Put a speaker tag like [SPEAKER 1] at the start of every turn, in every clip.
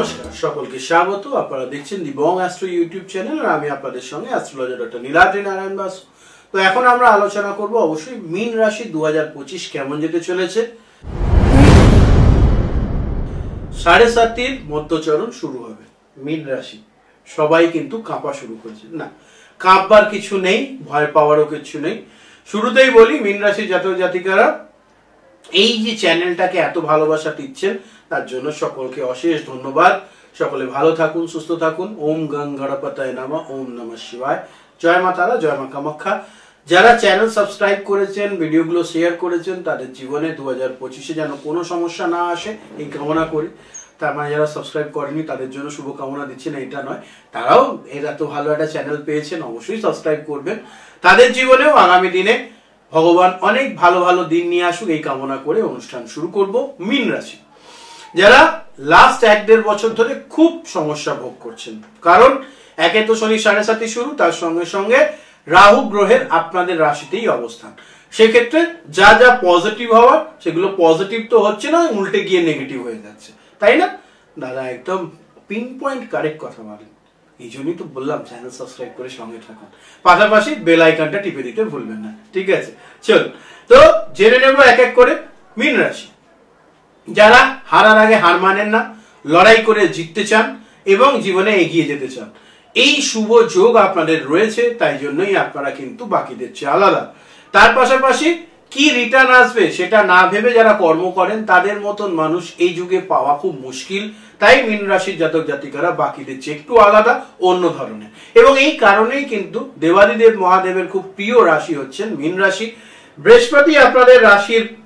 [SPEAKER 1] নমস্কার সকলকে স্বাগত। আপনারা দেখছেন দি বং অ্যাস্ট্রো ইউটিউব চ্যানেল আর আমি আপনাদের সঙ্গে অ্যাস্ট্রোলজার ডক্টর নীলাদ্রি নারায়ণ বাসু। তো এখন আমরা আলোচনা করব অবশ্যই মীন রাশি 2025 কেমন যেতে চলেছে। 7.5 মধ্যচরণ শুরু হবে। মীন রাশি সবাই কিন্তু কাঁপা শুরু করেছে, না কাঁপবার কিছু নেই, ভয় পাওয়ারও কিছু নেই। শুরুতেই বলি, মীন রাশির জাতক জাতিকারা এই যে চ্যানেলটাকে এত ভালোবাসা দিচ্ছেন তার জন্য সকলকে অশেষ ধন্যবাদ। সকলে ভালো থাকুন, সুস্থ থাকুন। ওম গং গণপতায় নমঃ, ওম নমঃ শিবায়। জয় মা তারা, জয় মা কামাখ্যা। যারা চ্যানেল সাবস্ক্রাইব করেছেন, ভিডিওগুলো শেয়ার করেছেন, তাদের জীবনে 2025-এ যেন কোনো সমস্যা না আসে এই কামনা করি। তার মানে যারা সাবস্ক্রাইব করেনি তাদের জন্য শুভকামনা দিচ্ছেন এটা নয়, তারাও এরা তো ভালো একটা চ্যানেল পেয়েছেন, অবশ্যই সাবস্ক্রাইব করবেন। তাদের জীবনেও আগামী দিনে ভগবান অনেক ভালো ভালো দিন নিয়ে আসুক এই কামনা করে অনুষ্ঠান শুরু করব। মীন রাশি যারা লাস্ট 1-1.5 বছর ধরে খুব সমস্যা ভোগ করছেন, কারণ একে তো শনি 7.5 শুরু, তার সঙ্গে সঙ্গে রাহু গ্রহের আপনাদের রাশিতেই অবস্থান। সেক্ষেত্রে যা যা পজিটিভ হওয়ার সেগুলো পজিটিভ তো হচ্ছে না, উল্টে গিয়ে নেগেটিভ হয়ে যাচ্ছে, তাই না দাদা? একদম পিন পয়েন্ট কারেক্ট কথা বলেন। এই জন্যই তো বললাম চ্যানেল সাবস্ক্রাইব করে সঙ্গে থাকুন, পাশাপাশি বেল আইকনটা টিপে দিতে ভুলবেন না, ঠিক আছে? চল তো জেনে নেব এক এক করে। মীন রাশি যারা হারার আগে হার মানেন না, লড়াই করে জিততে চান এবং জীবনে এগিয়ে যেতে চান, এই শুভ যোগ আপনাদের রয়েছে, তাই জন্যই আপনারা কিন্তু বাকিদের চেয়ে আলাদা। তার পাশাপাশি কি রিটার্ন আসবে সেটা না ভেবে যারা কর্ম করেন তাদের মতন মানুষ এই যুগে পাওয়া খুব মুশকিল। তাই মীন রাশির জাতক জাতিকারা বাকিদের চেয়ে একটু আলাদা, অন্য ধরনের, এবং এই কারণেই কিন্তু দেবাদিদেব মহাদেবের খুব প্রিয় রাশি হচ্ছেন মীন রাশি। বৃহস্পতি আপনাদের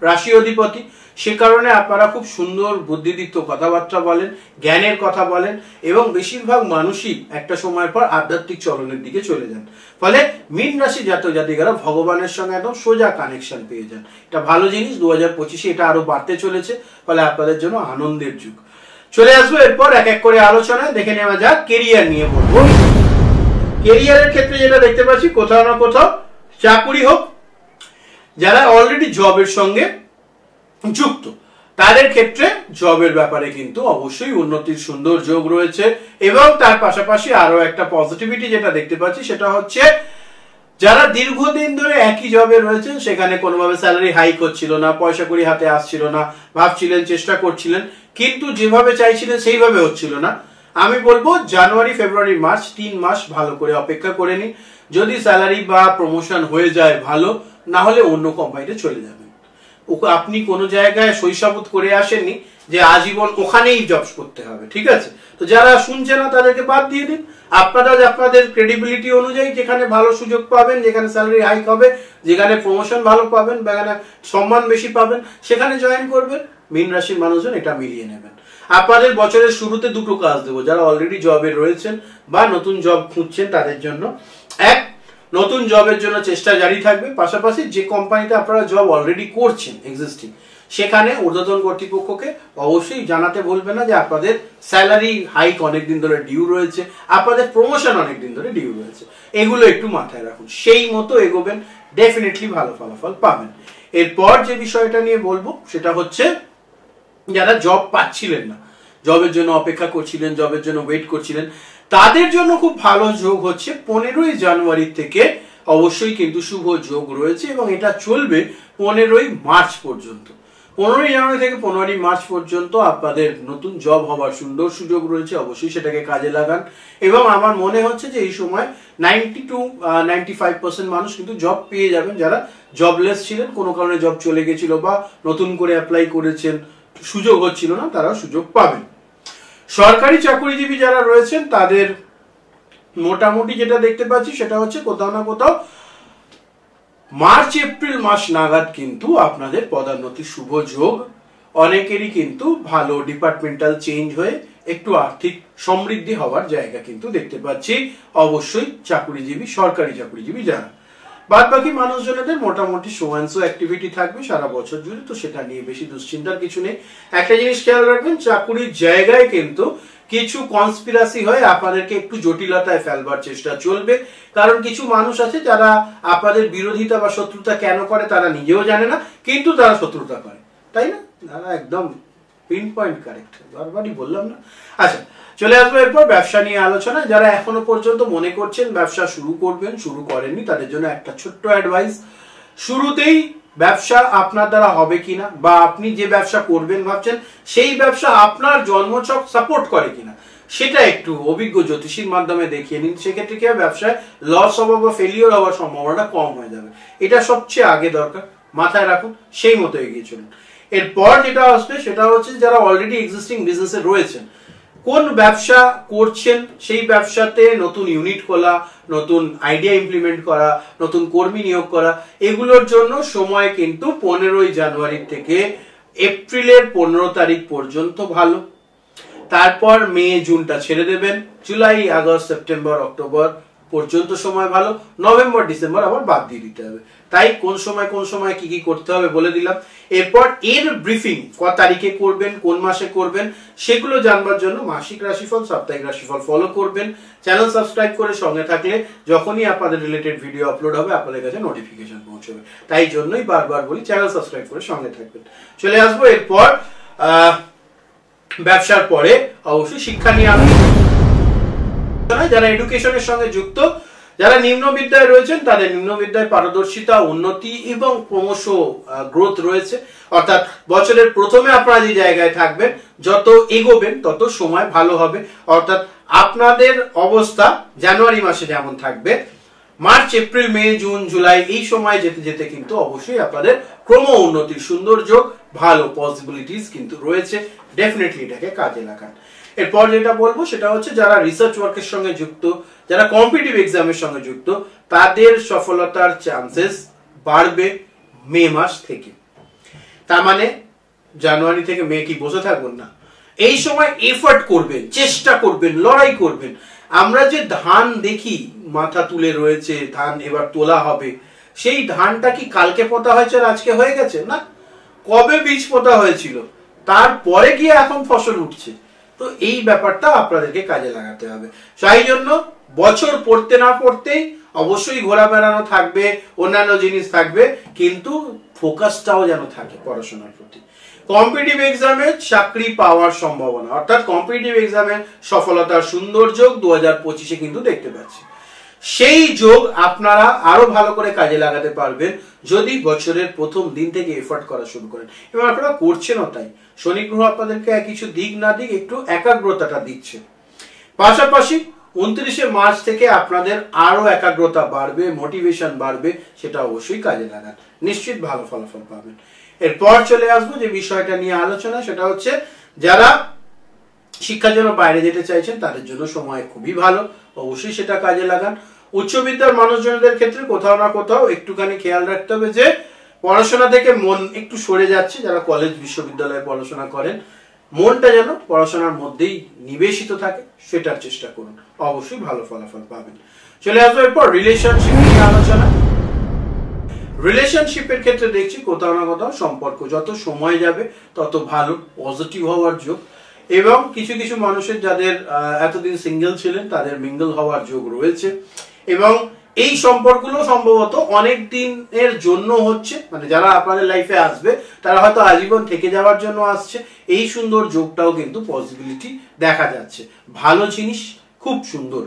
[SPEAKER 1] রাশি অধিপতি, সে কারণে আপনারা খুব সুন্দর বুদ্ধিদীপ্ত কথাবার্তা বলেন, জ্ঞানের কথা বলেন, এবং বেশিরভাগ মানুষই একটা সময়ের পর আধ্যাত্মিক চলনের দিকে চলে যান। ফলে মীন রাশি জাতক জাতিকারা ভগবানের সঙ্গে একদম সোজা কানেকশন পেয়ে যান। এটা ভালো জিনিস। 2025-এ এটা আরো বাড়তে চলেছে, ফলে আপনাদের জন্য আনন্দের যুগ। চলে আসবো এরপর এক এক করে আলোচনায়। দেখে নেওয়া যাক কেরিয়ার নিয়ে বলবো। কেরিয়ারের ক্ষেত্রে যেটা দেখতে পাচ্ছি, কোথাও না কোথাও চাকুরি হোক, যারা অলরেডি জবের সঙ্গে যুক্ত তাদের ক্ষেত্রে জবের ব্যাপারে কিন্তু অবশ্যই উন্নতির সুন্দর যোগ রয়েছে। এবং তার পাশাপাশি আরো একটা পজিটিভিটি যেটা দেখতে পাচ্ছি সেটা হচ্ছে যারা দীর্ঘদিন ধরে একই জবে রয়েছেন, সেখানে কোনোভাবে স্যালারি হাইক হচ্ছিল না, পয়সা কড়ি হাতে আসছিল না, ভাবছিলেন, চেষ্টা করছিলেন, কিন্তু যেভাবে চাইছিলেন সেইভাবে হচ্ছিল না, আমি বলবো জানুয়ারি, ফেব্রুয়ারি, মার্চ 3 মাস ভালো করে অপেক্ষা করে নিন। যদি স্যালারি বা প্রমোশন হয়ে যায় ভালো, না হলে অন্য কোম্পানিতে চলে যাবেন। আপনি কোনো জায়গায় শৈশবোধ করে আসেননি যে আজীবন ওখানেই জব করতে হবে, ঠিক আছে? তো যারা শুনছে না তাদেরকে বাদ দিয়ে দিন। আপনারা আপনাদের ক্রেডিবিলিটি অনুযায়ী যেখানে ভালো সুযোগ পাবেন, যেখানে স্যালারি হাইক হবে, যেখানে প্রমোশন ভালো পাবেন, যেখানে সম্মান বেশি পাবেন, সেখানে জয়েন করবেন। মীন রাশির মানুষজন এটা মিলিয়ে নেবেন। আপনাদের বছরের শুরুতে দুটো কাজ দেবো, যারা অলরেডি জবে রয়েছেন বা নতুন জব খুঁজছেন তাদের জন্য। এক, নতুন জবের জন্য চেষ্টা জারি থাকবে, পাশাপাশি যে কোম্পানিতে আপনারা জব অলরেডি করছেন এক্সিস্টিং, সেখানে ঊর্ধ্বতন কর্তৃপক্ষকে অবশ্যই জানাতে ভুলবেন না যে আপনাদের স্যালারি হাইক অনেকদিন ধরে ডিউ রয়েছে, আপনাদের প্রমোশন অনেকদিন ধরে ডিউ রয়েছে। এগুলো একটু মাথায় রাখুন, সেই মতো এগোবেন, ডেফিনেটলি ভালো ফলাফল পাবেন। এরপর যে বিষয়টা নিয়ে বলবো সেটা হচ্ছে যারা জব পাচ্ছিলেন না, জবের জন্য অপেক্ষা করছিলেন, জবের জন্য ওয়েট করছিলেন, তাদের জন্য খুব ভালো যোগ হচ্ছে 15ই জানুয়ারি থেকে। অবশ্যই কিন্তু শুভ যোগ রয়েছে এবং এটা চলবে 15ই মার্চ পর্যন্ত। 15ই জানুয়ারি থেকে 15ই মার্চ পর্যন্ত আপনাদের নতুন জব হবার সুন্দর সুযোগ রয়েছে, অবশ্যই সেটাকে কাজে লাগান। এবং আমার মনে হচ্ছে যে এই সময় 90 to 95% মানুষ কিন্তু জব পেয়ে যাবেন। যারা জবলেস ছিলেন, কোনো কারণে জব চলে গেছিল বা নতুন করে অ্যাপ্লাই করেছেন, সুযোগ হচ্ছিল না, তারা সুযোগ পাবেন। সরকারি চাকরিজীবী যারা রয়েছেন তাদের মোটামুটি যেটা দেখতে পাচ্ছি সেটা হচ্ছে কোথাও না কোথাও মার্চ এপ্রিল মাস নাগাদ কিন্তু আপনাদের পদোন্নতির শুভ যোগ। অনেকেরই কিন্তু ভালো ডিপার্টমেন্টাল চেঞ্জ হয়ে একটু আর্থিক সমৃদ্ধি হওয়ার জায়গা কিন্তু দেখতে পাচ্ছি, অবশ্যই চাকরিজীবী, সরকারি চাকরিজীবী যারা। বাদ বাকি মানুষজনদের মোটামুটি সোয়ান্সো অ্যাক্টিভিটি থাকবে সারা বছর জুড়ে, তো সেটা নিয়ে বেশি দুশ্চিন্তার কিছু নেই। একটা জিনিস খেয়াল রাখবেন, চাকুরির জায়গায় কিন্তু কিছু কনস্পিরাসি হয়ে আপনাদেরকে একটু জটিলতায় ফেলবার চেষ্টা চলবে, কারণ কিছু মানুষ আছে যারা আপনাদের বিরোধিতা বা শত্রুতা কেন করে তারা নিজেও জানে না, কিন্তু তারা শত্রুতা করে, তাই না? তারা একদম পিন পয়েন্ট কারেক্ট, বারবারই বললাম না। আচ্ছা, চলে আসবো এরপর ব্যবসা নিয়ে আলোচনা। যারা এখনো পর্যন্ত মনে করছেন ব্যবসা শুরু করবেন, শুরু করেননি, তাদের জন্য একটা ছোট্ট অ্যাডভাইস। শুরুতেই ব্যবসা আপনার দ্বারা হবে কিনা, বা আপনি যে ব্যবসা করবেন ভাবছেন সেই ব্যবসা আপনার জন্মছক সাপোর্ট করে কিনা, সেটা একটু অভিজ্ঞ জ্যোতিষীর মাধ্যমে দেখিয়ে নিন। সেক্ষেত্রে কি ব্যবসায় লস হওয়া বা ফেলিওর হওয়ার সম্ভাবনা কম হয়ে যাবে। এটা সবচেয়ে আগে দরকার, মাথায় রাখুন, সেই মতো এগিয়ে চলুন। এরপর যেটা আসবে সেটা হচ্ছে যারা অলরেডি এক্সিস্টিং বিজনেসে রয়েছেন, কোন ব্যবসা করছেন সেই ব্যবসাতে নতুন ইউনিট খোলা, নতুন আইডিয়া ইমপ্লিমেন্ট করা, নতুন কর্মী নিয়োগ করা, এগুলোর জন্য সময় কিন্তু 15ই জানুয়ারি থেকে এপ্রিলের 15 তারিখ পর্যন্ত ভালো। তারপর মে জুনটা ছেড়ে দেবেন, জুলাই আগস্ট সেপ্টেম্বর অক্টোবর পর্যন্ত সময় ভালো, নভেম্বর ডিসেম্বর আবার বাদ দিয়ে দিতে হবে। তাই কোন সময় কি কি করতে হবে বলে দিলাম। এরপর এর ব্রিফিং ক তারিখে করবেন, কোন মাসে করবেন, সেগুলো জানবার জন্য মাসিক রাশিফল, সাপ্তাহিক রাশিফল ফলো করবেন। চ্যানেল সাবস্ক্রাইব করে সঙ্গে থাকলে যখনই আপনাদের রিলেটেড ভিডিও আপলোড হবে আপনাদের কাছে নোটিফিকেশন পৌঁছবে। তাই জন্যই বারবার বলি চ্যানেল সাবস্ক্রাইব করে সঙ্গে থাকবেন। চলে আসবো এরপর ব্যবসার পরে অবশ্যই শিক্ষা নিয়ে আমি যারা এডুকেশনের সঙ্গে যুক্ত, যারা নিম্ন বিদ্যায় রয়েছেন তাদের নিম্ন বিদ্যায় পারদর্শিতা, উন্নতি এবং ক্রমশ গ্রোথ রয়েছে। অর্থাৎ বছরের প্রথমে আপনারা যে জায়গায় থাকবেন, যত এগোবেন তত সময় ভালো হবে। অর্থাৎ আপনাদের অবস্থা জানুয়ারি মাসে যেমন থাকবে, March April May June July এই সময় যেতে যেতে কিন্তু অবশ্যই আপনাদের ক্রম উন্নতির সুন্দর যোগ, ভালো পসিবিলিটিস কিন্তু রয়েছে। ডেফিনেটলি এটাকে কাজে লাগান। এরপর যেটা বলবো সেটা হচ্ছে যারা রিসার্চ ওয়ার্কের সঙ্গে যুক্ত, যারা কম্পিটিটিভ এক্সামের সঙ্গে যুক্ত, তাদের সফলতার চান্সেস বাড়বে মে মাস থেকে। তার মানে জানুয়ারি থেকে মে কি বসে থাকবেন না, এই সময় এফর্ট করবেন, চেষ্টা করবেন, লড়াই করবেন। আমরা যে ধান দেখি মাথা তুলে রয়েছে, ধান এবার তোলা হবে, সেই ধানটা কি কালকে পোতা হয়েছে আর আজকে হয়ে গেছে? না, কবে বীজ পোতা হয়েছিল, তারপরে গিয়ে এখন ফসল উঠছে। তো এই ব্যাপারটা আপনাদেরকে কাজে লাগাতে হবে। সেই জন্য বছর পড়তে না পড়তেই অবশ্যই ঘোরা বেড়ানো থাকবে, অন্যান্য জিনিস থাকবে, কিন্তু ফোকাসটাও যেন থাকে পড়াশোনার প্রতি। কম্পিটিটিভ এক্সামে চাকরি পাওয়ার সম্ভাবনা, অর্থাৎ কম্পিটিটিভ এক্সামে সফলতার সুন্দর যোগ 2025-এ কিন্তু দেখতে পাচ্ছি। সেই যোগ আপনারা আরো ভালো করে কাজে লাগাতে পারবেন যদি বছরের প্রথম দিন থেকে এফর্ট করা শুরু করেন। এবং আপনারা করছেনও তাই। শনি গ্রহ আপনাদেরকে কিছু দিক না দিক একটু একাগ্রতাটা দিচ্ছে। পাশাপাশি 29শে মার্চ থেকে আপনাদের আরো একাগ্রতা বাড়বে, মোটিভেশন বাড়বে, সেটা অবশ্যই কাজে লাগান, নিশ্চিত ভালো ফলাফল পাবেন। এরপর চলে আসবো যে বিষয়টা নিয়ে আলোচনা, সেটা হচ্ছে যারা শিক্ষার জন্য বাইরে যেতে চাইছেন তাদের জন্য সময় খুবই ভালো, অবশ্যই সেটা কাজে লাগান। উচ্চ বিদ্যার মানুষজনদের ক্ষেত্রে কোথাও না কোথাও একটুখানি খেয়াল রাখতে হবে যে পড়াশোনা থেকে মন একটু সরে যাচ্ছে। যারা কলেজ বিশ্ববিদ্যালয়ে পড়াশোনা করেন, মনটা যেন পড়াশোনার মধ্যেই নিবেশিত থাকে, সেটার চেষ্টা করুন, অবশ্যই ভালো ফলাফল পাবেন। চলে আসবো এরপর রিলেশনশিপ নিয়ে আলোচনা। রিলেশনশিপের ক্ষেত্রে দেখছি কোথাও না কোথাও সম্পর্ক যত সময় যাবে তত ভালো, পজিটিভ হওয়ার যোগ। এবং কিছু কিছু মানুষের যাদের এতদিন সিঙ্গেল ছিলেন তাদের মিঙ্গল হওয়ার যোগ রয়েছে। এবং এই সম্পর্কগুলো সম্ভবত অনেক দিনের জন্য হচ্ছে, মানে যারা আপনাদের লাইফে আসবে তারা হয়তো আজীবন থেকে যাওয়ার জন্য আসছে। এই সুন্দর যোগটাও কিন্তু পসিবিলিটি দেখা যাচ্ছে, ভালো জিনিস, খুব সুন্দর।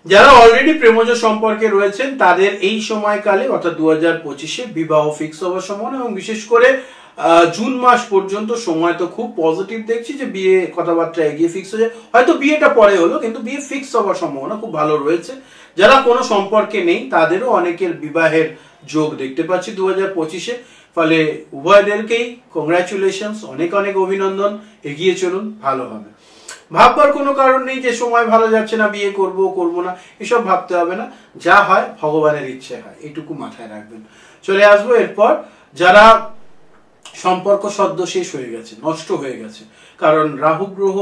[SPEAKER 1] যারা অলরেডি প্রেমজ সম্পর্কে রয়েছেন তাদের এই সময়কালে অর্থাৎ 2025-এ বিবাহ ফিক্স হওয়ার সম্ভাবনা, এবং বিশেষ করে জুন মাস পর্যন্ত সময় তো খুব পজিটিভ দেখছি যে বিয়ে কথাবার্তা এগিয়ে ফিক্স হয়ে যায়। হয়তো বিয়েটা পরে হলো কিন্তু বিয়ে ফিক্স হওয়ার সম্ভাবনা খুব ভালো রয়েছে। যারা কোনো সম্পর্কে নেই তাদেরও অনেকের বিবাহের যোগ দেখতে পাচ্ছি 2025-এ। ফলে উভয়দেরকেই কংগ্রাচুলেশনস, অনেক অনেক অভিনন্দন, এগিয়ে চলুন, ভালো হবে। ভাববার কোনো কারণ নেই যে সময় ভালো যাচ্ছে না, বিয়ে করব করব না, এসব ভাবতে হবে না। যা হয় ভগবানের ইচ্ছে হয়, এটুকু মাথায় রাখবেন। চলে আসবো এরপর যারা সম্পর্ক সদ্য শেষ হয়ে গেছে, নষ্ট হয়ে গেছে, কারণ রাহু গ্রহ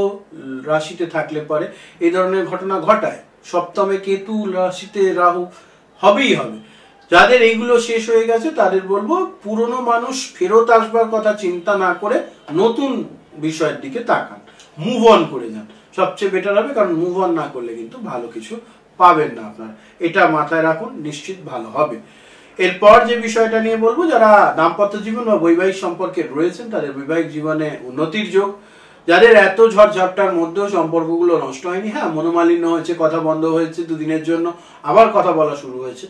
[SPEAKER 1] রাশিতে থাকলে পরে এই ধরনের ঘটনা ঘটায়। সপ্তমে কেতু, রাশিতে রাহু, হবেই হবে। যাদের এইগুলো শেষ হয়ে গেছে তাদের বলবো পুরনো মানুষ ফেরত আসবার কথা চিন্তা না করে নতুন বিষয়ের দিকে তাকান, মুভ অন করে যান, সবচেয়ে বেটার হবে। কারণ মুভ অন না করলে কিন্তু ভালো কিছু পাবেন না আপনারা, এটা মাথায় রাখুন, নিশ্চিত ভালো হবে। এরপর যে বিষয়টা নিয়ে বলবো, যারা দাম্পত্য জীবন বা বৈবাহিক সম্পর্কে রয়েছেন তাদের বৈবাহিক জীবনে উন্নতির যোগ। যাদের এত ঝড়ঝাপটার মধ্যেও সম্পর্কগুলো নষ্ট হয়নি, হ্যাঁ মনোমালিন্য হয়েছে, কথা বন্ধ হয়েছে দুদিনের জন্য, আবার কথা বলা শুরু হয়েছে,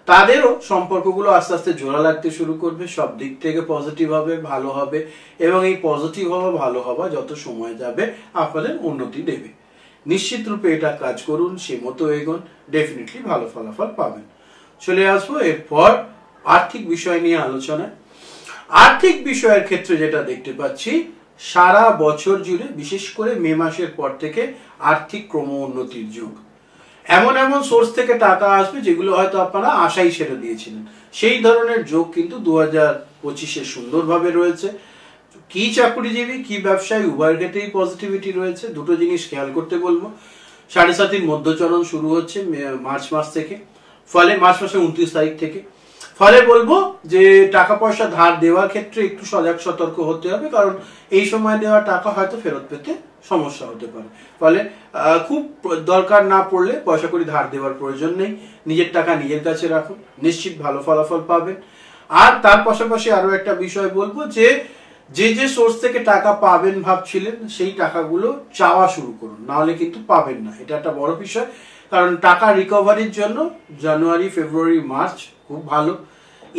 [SPEAKER 1] তাদেরও সম্পর্কগুলো আস্তে আস্তে জোড়া লাগতে শুরু করবে। সব দিক থেকে পজিটিভ হবে, ভালো হবে, এবং এই পজিটিভ হওয়া ভালো হওয়া যত সময় যাবে আপনাদের উন্নতি দেবে। নিশ্চিত রূপে এটা কাজ করুন, সে মতো এগোন, ডেফিনেটলি ভালো ফলাফল পাবেন। চলে আসবো এরপর আর্থিক বিষয় নিয়ে আলোচনায়। আর্থিক বিষয়ের ক্ষেত্রে যেটা দেখতে পাচ্ছি, সারা বছর জুড়ে বিশেষ করে মে মাসের পর থেকে আর্থিক ক্রম উন্নতির যুগ। এমন এমন সোর্স থেকে টাকা আসবে যেগুলো হয়তো আপনারা আশাই ছেড়ে দিয়েছিলেন, সেই ধরনের যোগ কিন্তু 2025-এ সুন্দরভাবে রয়েছে। কি চাকরিজীবী কি ব্যবসায়ী উভয়ের ক্ষেত্রেই পজিটিভিটি রয়েছে। দুটো জিনিস খেয়াল করতে বলবো, 7.5 মধ্যচরণ শুরু হচ্ছে মার্চ মাস থেকে, ফলে মার্চ মাসের 29 তারিখ থেকে। ফলে বলবো যে টাকা পয়সা ধার দেওয়ার ক্ষেত্রে একটু সজাগ সতর্ক হতে হবে, কারণ এই সময় দেওয়া টাকা হয়তো ফেরত পেতে সমস্যা হতে পারে। ফলে খুব দরকার না পড়লে পয়সা করে ধার দেওয়ার প্রয়োজন নেই, নিজের টাকা নিজের কাছে রাখুন, নিশ্চিত ভালো ফলাফল পাবেন। আর তার পাশাপাশি আরো একটা বিষয় বলবো, যে যে সোর্স থেকে টাকা পাবেন ভাবছিলেন সেই টাকাগুলো চাওয়া শুরু করুন, নাহলে কিন্তু পাবেন না। এটা একটা বড় বিষয়, কারণ টাকা রিকভারির জন্য জানুয়ারি ফেব্রুয়ারি মার্চ খুব ভালো,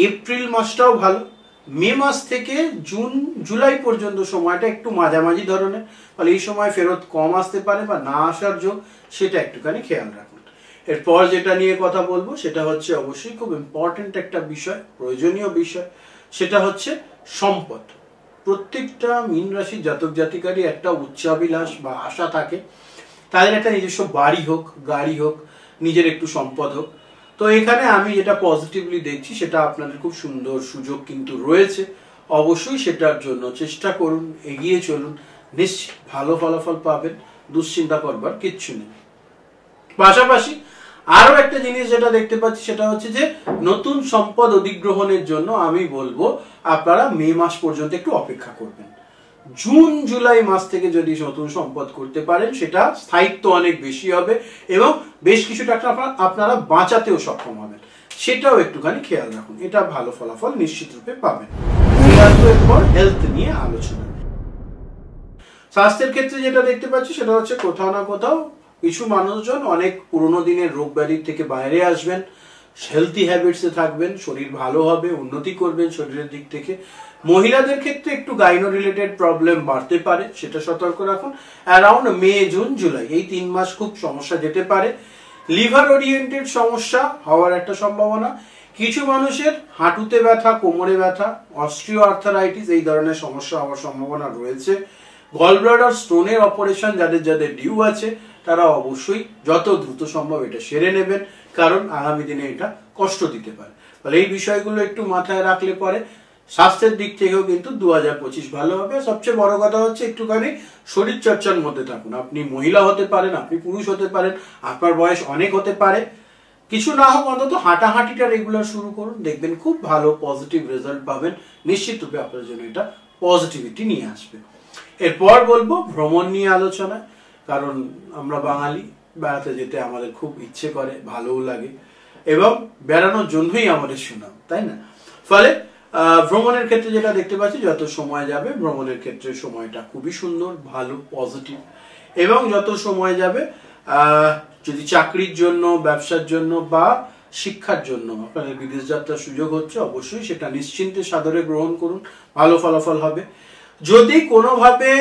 [SPEAKER 1] এপ্রিল মাসটাও ভালো, মে মাস থেকে জুন জুলাই পর্যন্ত সময়টা একটু মাঝামাঝি ধরনের। ফলে এই সময় ফেরত কম আসতে পারে বা না আসার যোগ, সেটা একটুখানি খেয়াল রাখুন। এরপর যেটা নিয়ে কথা বলবো সেটা হচ্ছে অবশ্যই খুব ইম্পর্টেন্ট একটা বিষয়, প্রয়োজনীয় বিষয়, সেটা হচ্ছে সম্পদ। প্রত্যেকটা মীন রাশির জাতক জাতিকারই একটা উচ্চাভিলাষ বা আশা থাকে, তাদের একটা নিজস্ব বাড়ি হোক, গাড়ি হোক, নিজের একটু সম্পদ হোক। তো এখানে আমি যেটা পজিটিভলি দেখছি, সেটা আপনাদের খুব সুন্দর সুযোগ কিন্তু রয়েছে। অবশ্যই সেটার জন্য চেষ্টা করুন, এগিয়ে চলুন, নিশ্চিত ভালো ফলাফল পাবেন, দুশ্চিন্তা করবার কিচ্ছু নেই। পাশাপাশি আরো একটা জিনিস যেটা দেখতে পাচ্ছি, সেটা হচ্ছে যে নতুন সম্পদ অধিগ্রহণের জন্য আমি বলবো আপনারা মে মাস পর্যন্ত একটু অপেক্ষা করবেন। জুন জুলাই মাস থেকে যদি নতুন সম্পদ করতে পারেন, সেটা স্থায়িত্ব অনেক বেশি হবে এবং বেশ কিছু টাকা আপনারা বাঁচাতেও সক্ষম হবেন, সেটাও একটুখানি খেয়াল রাখুন। এটা ভালো ফলাফল নিশ্চিত রূপে পাবেন। এরপর হেলথ নিয়ে আলোচনা। স্বাস্থ্যের ক্ষেত্রে যেটা দেখতে পাচ্ছি, সেটা হচ্ছে কোথাও না কোথাও কিছু মানুষজন অনেক পুরোনো দিনের রোগ ব্যাধির থেকে বাইরে আসবেন, হেলথি হ্যাবিটসে থাকবেন, শরীর ভালো হবে, উন্নতি করবেন শরীরের দিক থেকে। মহিলাদের ক্ষেত্রে একটু গাইনো রিলেটেড প্রবলেম বাড়তে পারে, সেটা সতর্ক রাখুন। অ্যারাউন্ড মে জুন জুলাই এই 3 মাস খুব সমস্যা যেতে পারে। লিভার ওরিয়েন্টেড সমস্যা হওয়ার একটা সম্ভাবনা। কিছু মানুষের হাঁটুতে ব্যথা, কোমরে ব্যথা, অস্ট্রিও আর্থারাইটিস এই ধরনের সমস্যা হওয়ার সম্ভাবনা রয়েছে। গলব্লাডার স্টোনের অপারেশন যাদের যাদের ডিউ আছে, তারা অবশ্যই যত দ্রুত সম্ভব এটা সেরে নেবেন, কারণ আগামী দিনে এটা কষ্ট দিতে পারে। ফলে এই বিষয়গুলো একটু মাথায় রাখলে পরে স্বাস্থ্যের দিক থেকেও কিন্তু 2025 ভালো হবে। সবচেয়ে বড় কথা হচ্ছে একটুখানি শরীর চর্চার মধ্যে থাকুন। আপনি মহিলা হতে পারেন, আপনি পুরুষ হতে পারেন, আপনার বয়স অনেক হতে পারে, কিছু না হোক অন্তত হাঁটাহাঁটিটা রেগুলার শুরু করুন, দেখবেন খুব ভালো পজিটিভ রেজাল্ট পাবেন। নিশ্চিত রূপে আপনার জন্য এটা পজিটিভিটি নিয়ে আসবে। এরপর বলবো ভ্রমণ নিয়ে আলোচনা, কারণ আমরা বাঙালি, বেড়াতে যেতে আমাদের খুব ইচ্ছে করে, ভালোও লাগে, এবং বেড়ানোর জন্যই আমাদের সুনাম, তাই না? ফলে ভ্রমণের ক্ষেত্রে যেটা দেখতে পাচ্ছি, যত সময় যাবে ভ্রমণের ক্ষেত্রে সময়টা খুবই সুন্দর, ভালো, পজিটিভ। এবং যত সময় যাবে যদি চাকরির জন্য, ব্যবসার জন্য বা শিক্ষার জন্য আপনাদের বিদেশ যাত্রার সুযোগ হচ্ছে, অবশ্যই সেটা নিশ্চিন্তে সাদরে গ্রহণ করুন, ভালো ফলাফল হবে। যদি কোনোভাবে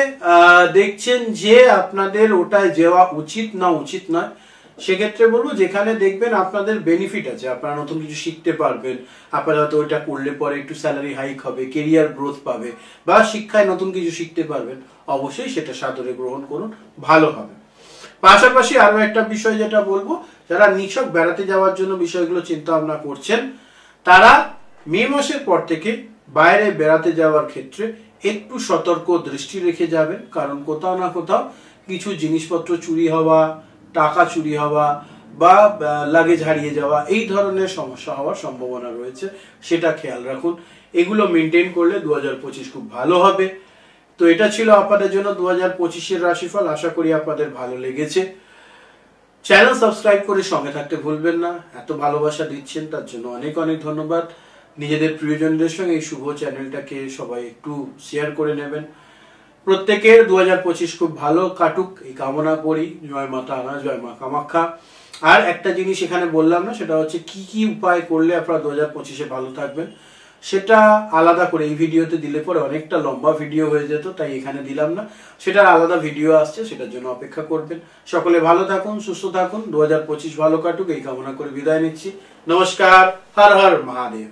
[SPEAKER 1] দেখছেন যে আপনাদের ওটায় যাওয়া উচিত না, উচিত নয়, সেক্ষেত্রে বলবো যেখানে দেখবেন আপনাদের বেনিফিট আছে, আপনারা নতুন কিছু শিখতে পারবেন, আপনারা হয়তো ওইটা করলে পরে একটু স্যালারি হাইক হবে, কেরিয়ার গ্রোথ পাবে, বা শিক্ষায় নতুন কিছু শিখতে পারবেন, অবশ্যই সেটা সাদরে গ্রহণ করুন, ভালো হবে। পাশাপাশি আরো একটা বিষয় যেটা বলবো, যারা নিছক বেড়াতে যাওয়ার জন্য বিষয়গুলো চিন্তা ভাবনা করছেন, তারা মে মাসের পর থেকে বাইরে বেড়াতে যাওয়ার ক্ষেত্রে একটু সতর্ক দৃষ্টি রেখে যাবেন, কারণ কোথাও না কোথাও কিছু জিনিসপত্র চুরি হওয়া, টাকা চুরি হওয়া বা লাগেজ হারিয়ে যাওয়া এই ধরনের সমস্যা হওয়ার সম্ভাবনা রয়েছে, সেটা খেয়াল রাখুন। এগুলো মেনটেন করলে 2025 খুব ভালো হবে। তো এটা ছিল আপনাদের জন্য 2025-এর রাশিফল। আশা করি আপনাদের ভালো লেগেছে। চ্যানেল সাবস্ক্রাইব করে সঙ্গে থাকতে ভুলবেন না। এত ভালোবাসা দিচ্ছেন তার জন্য অনেক অনেক ধন্যবাদ। নিজেদের প্রিয়জনদের সঙ্গে এই শুভ চ্যানেলটাকে সবাই একটু শেয়ার করে নেবেন। প্রত্যেকের 2025 খুব ভালো কাটুক এই কামনা করি। জয় মা তারা, জয় মা কামাখ্যা। আর একটা জিনিস এখানে বললাম না, সেটা হচ্ছে কি কি উপায় করলে আপনারা 2025-এ ভালো থাকবেন, সেটা আলাদা করে এই ভিডিওতে দিলে পরে অনেকটা লম্বা ভিডিও হয়ে যেত, তাই এখানে দিলাম না। সেটার আলাদা ভিডিও আসছে, সেটার জন্য অপেক্ষা করবেন। সকলে ভালো থাকুন, সুস্থ থাকুন, 2025 ভালো কাটুক এই কামনা করে বিদায় নিচ্ছি। নমস্কার, হর হর মহাদেব।